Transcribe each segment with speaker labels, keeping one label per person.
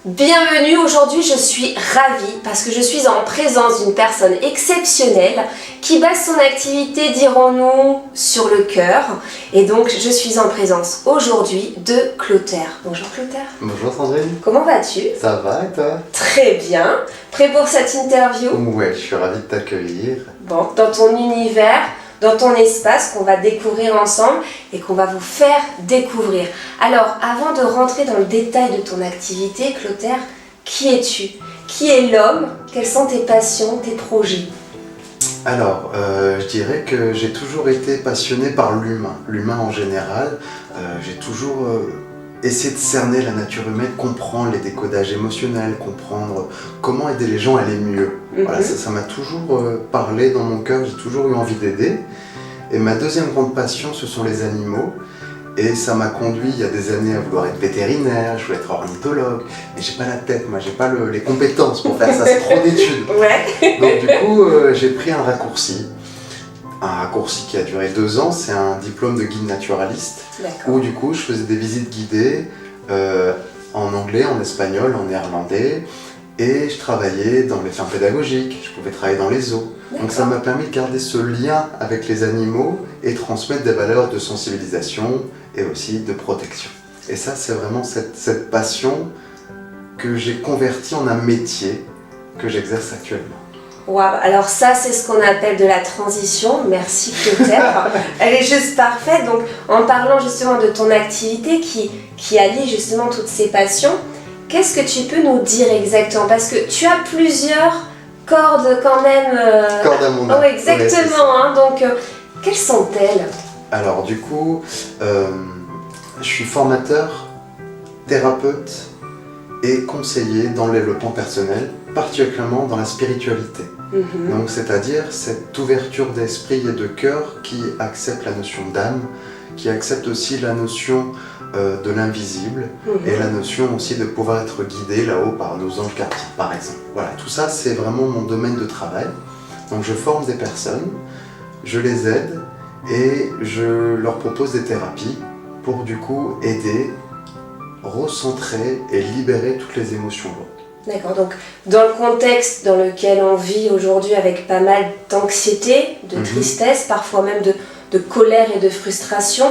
Speaker 1: Bienvenue, aujourd'hui je suis ravie parce que je suis en présence d'une personne exceptionnelle qui base son activité, dirons-nous, sur le cœur. Et donc je suis en présence aujourd'hui de Clotaire. Bonjour Clotaire.
Speaker 2: Bonjour Sandrine.
Speaker 1: Comment vas-tu?
Speaker 2: Ça va et toi?
Speaker 1: Très bien. Prêt pour cette interview?
Speaker 2: Ouais, je suis ravie de t'accueillir.
Speaker 1: Bon, dans ton univers, dans ton espace qu'on va découvrir ensemble et qu'on va vous faire découvrir. Alors, avant de rentrer dans le détail de ton activité, Clotaire, qui es-tu? Qui est l'homme? Quelles sont tes passions, tes projets?
Speaker 2: Alors, je dirais que j'ai toujours été passionné par l'humain en général. J'ai toujours essayé de cerner la nature humaine, comprendre les décodages émotionnels, comprendre comment aider les gens à aller mieux. Voilà, ça m'a toujours parlé dans mon cœur, j'ai toujours eu envie d'aider. Et ma deuxième grande passion, ce sont les animaux. Et ça m'a conduit il y a des années à vouloir être vétérinaire, je voulais être ornithologue, mais j'ai pas la tête, moi j'ai pas les compétences pour faire ça, c'est trop d'études.
Speaker 1: Ouais.
Speaker 2: Donc du coup j'ai pris un raccourci qui a duré 2 ans, c'est un diplôme de guide naturaliste, où du coup je faisais des visites guidées en anglais, en espagnol, en néerlandais, et je travaillais dans les fermes pédagogiques, je pouvais travailler dans les zoos. Donc ça m'a permis de garder ce lien avec les animaux et transmettre des valeurs de sensibilisation et aussi de protection. Et ça, c'est vraiment cette passion que j'ai convertie en un métier que j'exerce actuellement.
Speaker 1: Waouh, alors ça c'est ce qu'on appelle de la transition, merci Clotaire, elle est juste parfaite. Donc en parlant justement de ton activité qui allie justement toutes ces passions, qu'est-ce que tu peux nous dire exactement? Parce que tu as plusieurs cordes quand même...
Speaker 2: Cordes à mon arc.
Speaker 1: Oh, exactement, hein, donc quelles sont-elles?
Speaker 2: Alors du coup, je suis formateur, thérapeute et conseiller dans le développement personnel, particulièrement dans la spiritualité. Donc c'est-à-dire cette ouverture d'esprit et de cœur qui accepte la notion d'âme, qui accepte aussi la notion de l'invisible et la notion aussi de pouvoir être guidé là-haut par nos anges gardiens, par exemple. Voilà, tout ça c'est vraiment mon domaine de travail. Donc je forme des personnes, je les aide et je leur propose des thérapies pour du coup aider, recentrer et libérer toutes les émotions lourdes. D'accord,
Speaker 1: donc dans le contexte dans lequel on vit aujourd'hui avec pas mal d'anxiété, de tristesse, parfois même de colère et de frustration,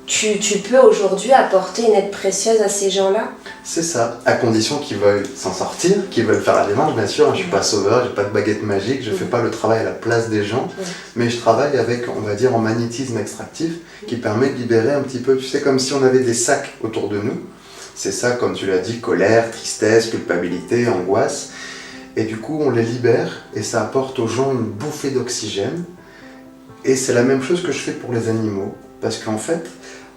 Speaker 1: tu peux aujourd'hui apporter une aide précieuse à ces gens-là?
Speaker 2: C'est ça, à condition qu'ils veuillent s'en sortir, qu'ils veulent faire la démarche, bien sûr. Je ne suis pas sauveur, je n'ai pas de baguette magique, je ne fais pas le travail à la place des gens, mais je travaille avec, on va dire, en magnétisme extractif qui permet de libérer un petit peu, tu sais, comme si on avait des sacs autour de nous. C'est ça, comme tu l'as dit, colère, tristesse, culpabilité, angoisse. Et du coup, on les libère et ça apporte aux gens une bouffée d'oxygène. Et c'est la même chose que je fais pour les animaux. Parce qu'en fait,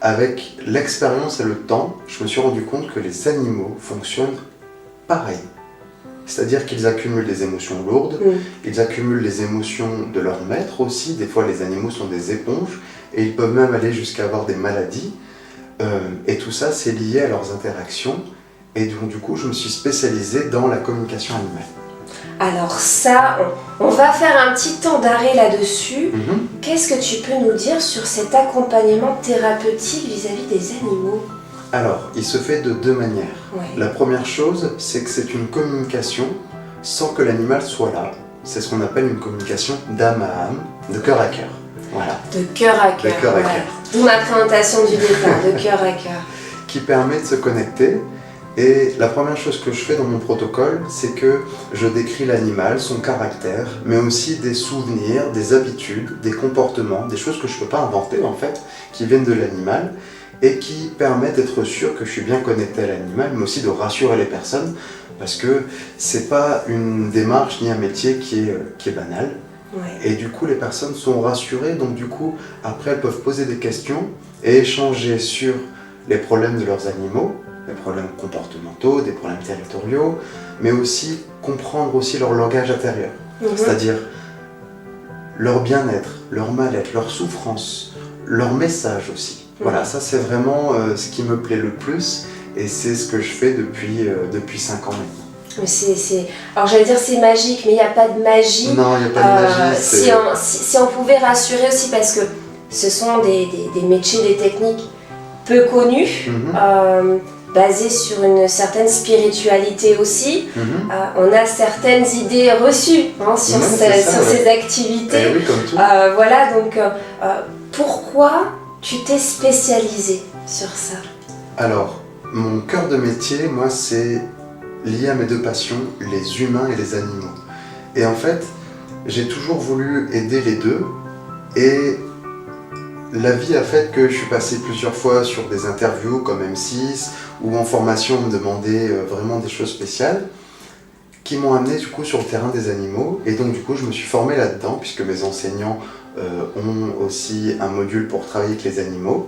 Speaker 2: avec l'expérience et le temps, je me suis rendu compte que les animaux fonctionnent pareil. C'est-à-dire qu'ils accumulent des émotions lourdes, ils accumulent les émotions de leur maître aussi. Des fois, les animaux sont des éponges et ils peuvent même aller jusqu'à avoir des maladies. Et tout ça, c'est lié à leurs interactions. Et donc, du coup, je me suis spécialisé dans la communication animale.
Speaker 1: Alors ça, on va faire un petit temps d'arrêt là-dessus. Qu'est-ce que tu peux nous dire sur cet accompagnement thérapeutique vis-à-vis des animaux?
Speaker 2: Alors, il se fait de 2 manières. La première chose, c'est que c'est une communication sans que l'animal soit là. C'est ce qu'on appelle une communication d'âme à âme, de cœur à cœur. Voilà.
Speaker 1: De cœur à cœur.
Speaker 2: De cœur à cœur.
Speaker 1: D'où ma présentation du départ, de cœur à cœur.
Speaker 2: Qui permet de se connecter. Et la première chose que je fais dans mon protocole, c'est que je décris l'animal, son caractère, mais aussi des souvenirs, des habitudes, des comportements, des choses que je ne peux pas inventer en fait, qui viennent de l'animal et qui permettent d'être sûr que je suis bien connecté à l'animal, mais aussi de rassurer les personnes, parce que c'est pas une démarche ni un métier qui est banal. Et du coup, les personnes sont rassurées, donc du coup, après elles peuvent poser des questions et échanger sur les problèmes de leurs animaux, des problèmes comportementaux, des problèmes territoriaux, mais aussi comprendre aussi leur langage intérieur, c'est-à-dire leur bien-être, leur mal-être, leur souffrance, leur message aussi. Voilà, ça c'est vraiment ce qui me plaît le plus et c'est ce que je fais depuis 5 ans maintenant.
Speaker 1: Alors j'allais dire c'est magique, mais il n'y a pas de magie.
Speaker 2: Non, il n'y a pas de magie.
Speaker 1: Si on pouvait rassurer aussi, parce que ce sont des métiers, des techniques peu connues, basé sur une certaine spiritualité aussi. On a certaines idées reçues sur ces activités.
Speaker 2: Eh oui, comme tout.
Speaker 1: Voilà, donc pourquoi tu t'es spécialisé sur ça?
Speaker 2: Alors, mon cœur de métier, moi, c'est lié à mes deux passions, les humains et les animaux. Et en fait, j'ai toujours voulu aider les deux. Et la vie a fait que je suis passé plusieurs fois sur des interviews comme M6 ou en formation on me demandait vraiment des choses spéciales qui m'ont amené du coup sur le terrain des animaux. Et donc du coup je me suis formé là-dedans puisque mes enseignants ont aussi un module pour travailler avec les animaux.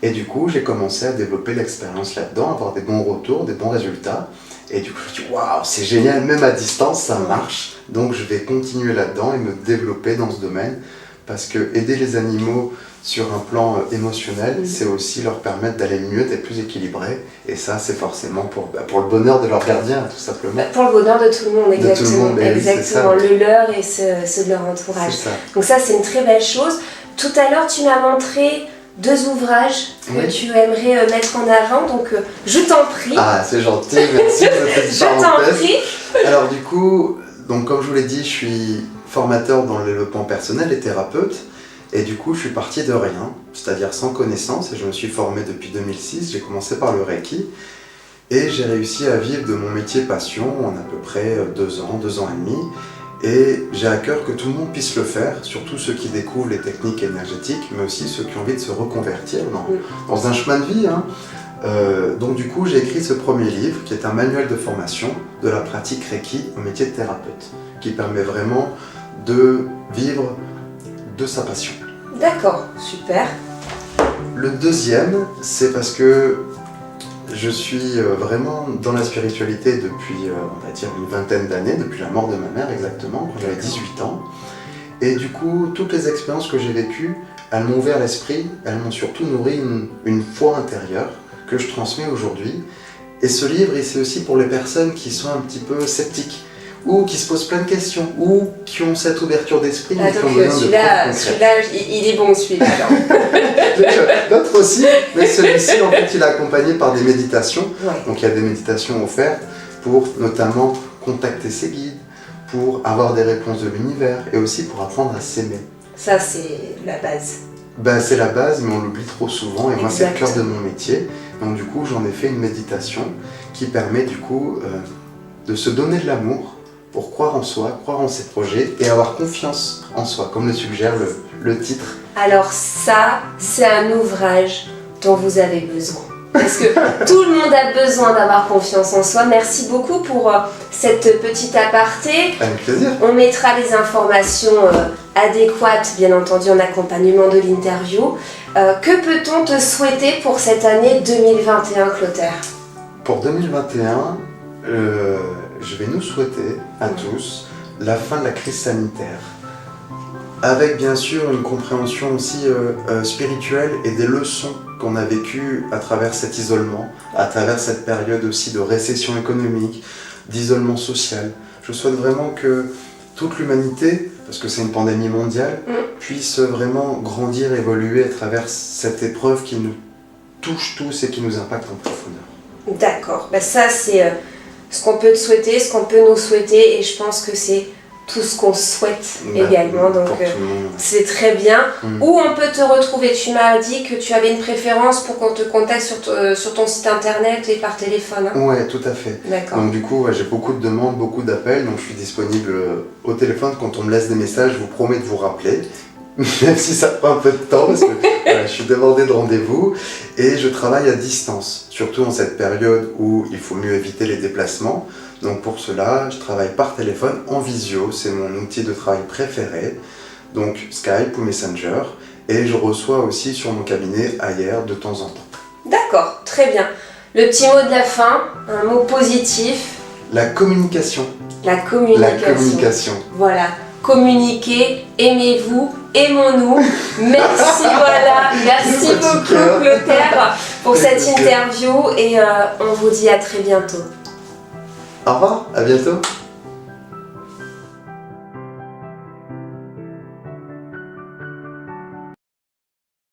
Speaker 2: Et du coup j'ai commencé à développer l'expérience là-dedans, avoir des bons retours, des bons résultats. Et du coup je me suis dit waouh, c'est génial, même à distance ça marche. Donc je vais continuer là-dedans et me développer dans ce domaine. Parce que aider les animaux sur un plan émotionnel, c'est aussi leur permettre d'aller mieux, d'être plus équilibrés. Et ça, c'est forcément pour le bonheur de leur gardien, tout simplement.
Speaker 1: Pour le bonheur de tout le monde, exactement.
Speaker 2: De tout le monde,
Speaker 1: exactement.
Speaker 2: Oui,
Speaker 1: le leur et ceux de leur entourage.
Speaker 2: Ça.
Speaker 1: Donc ça, c'est une très belle chose. Tout à l'heure, tu m'as montré 2 ouvrages que tu aimerais mettre en avant. Donc, je t'en prie.
Speaker 2: Ah, c'est gentil, merci de cette
Speaker 1: Je t'en prie.
Speaker 2: Alors du coup, comme je vous l'ai dit, je suis formateur dans le développement personnel et thérapeute. Et du coup, je suis parti de rien, c'est-à-dire sans connaissance, et je me suis formé depuis 2006. J'ai commencé par le Reiki, et j'ai réussi à vivre de mon métier passion en à peu près 2 ans, 2 ans et demi. Et j'ai à cœur que tout le monde puisse le faire, surtout ceux qui découvrent les techniques énergétiques, mais aussi ceux qui ont envie de se reconvertir dans un chemin de vie. Donc du coup, j'ai écrit ce premier livre, qui est un manuel de formation de la pratique Reiki au métier de thérapeute, qui permet vraiment de vivre de sa passion.
Speaker 1: D'accord, super.
Speaker 2: Le deuxième, c'est parce que je suis vraiment dans la spiritualité depuis, on va dire, une vingtaine d'années, depuis la mort de ma mère exactement, quand j'avais 18 ans. Et du coup, toutes les expériences que j'ai vécues, elles m'ont ouvert l'esprit, elles m'ont surtout nourri une foi intérieure que je transmets aujourd'hui. Et ce livre, c'est aussi pour les personnes qui sont un petit peu sceptiques, ou qui se posent plein de questions, ou qui ont cette ouverture d'esprit.
Speaker 1: Ah, donc celui-là, il est bon celui-là.
Speaker 2: D'autres aussi, mais celui-ci, en fait, il est accompagné par des méditations.
Speaker 1: Ouais.
Speaker 2: Donc il y a des méditations offertes pour notamment contacter ses guides, pour avoir des réponses de l'univers, et aussi pour apprendre à s'aimer.
Speaker 1: Ça, c'est la base.
Speaker 2: C'est la base, mais on l'oublie trop souvent, et moi c'est le
Speaker 1: Exact.
Speaker 2: cœur de mon métier. Donc du coup, j'en ai fait une méditation qui permet du coup de se donner de l'amour, pour croire en soi, croire en ses projets et avoir confiance en soi, comme le suggère le titre.
Speaker 1: Alors ça, c'est un ouvrage dont vous avez besoin. Parce que tout le monde a besoin d'avoir confiance en soi. Merci beaucoup pour cette petite aparté.
Speaker 2: Avec plaisir.
Speaker 1: On mettra les informations adéquates, bien entendu, en accompagnement de l'interview. Que peut-on te souhaiter pour cette année 2021, Clotaire?
Speaker 2: Pour 2021, je vais nous souhaiter à tous la fin de la crise sanitaire, avec bien sûr une compréhension aussi spirituelle et des leçons qu'on a vécues à travers cet isolement, à travers cette période aussi de récession économique, d'isolement social. Je souhaite vraiment que toute l'humanité, parce que c'est une pandémie mondiale, puisse vraiment grandir, évoluer à travers cette épreuve qui nous touche tous et qui nous impacte en profondeur.
Speaker 1: D'accord, ça c'est ce qu'on peut te souhaiter, ce qu'on peut nous souhaiter, et je pense que c'est tout ce qu'on souhaite également, donc c'est très bien. Où on peut te retrouver? Tu m'as dit que tu avais une préférence pour qu'on te contacte sur ton site internet et par téléphone.
Speaker 2: Ouais, tout à fait.
Speaker 1: D'accord.
Speaker 2: Donc du coup, j'ai beaucoup de demandes, beaucoup d'appels, donc je suis disponible au téléphone. Quand on me laisse des messages, je vous promets de vous rappeler, même si ça prend un peu de temps, parce que je suis débordé de rendez-vous, et je travaille à distance, surtout en cette période où il faut mieux éviter les déplacements. Donc pour cela, je travaille par téléphone en visio, c'est mon outil de travail préféré, donc Skype ou Messenger, et je reçois aussi sur mon cabinet ailleurs de temps en temps.
Speaker 1: D'accord, très bien. Le petit mot de la fin, un mot positif.
Speaker 2: La communication.
Speaker 1: La communication.
Speaker 2: La communication.
Speaker 1: Voilà, communiquez, aimez-vous, aimons-nous. Merci, voilà, merci beaucoup Clotaire pour cette interview, et on vous dit à très bientôt.
Speaker 2: Au revoir, à bientôt.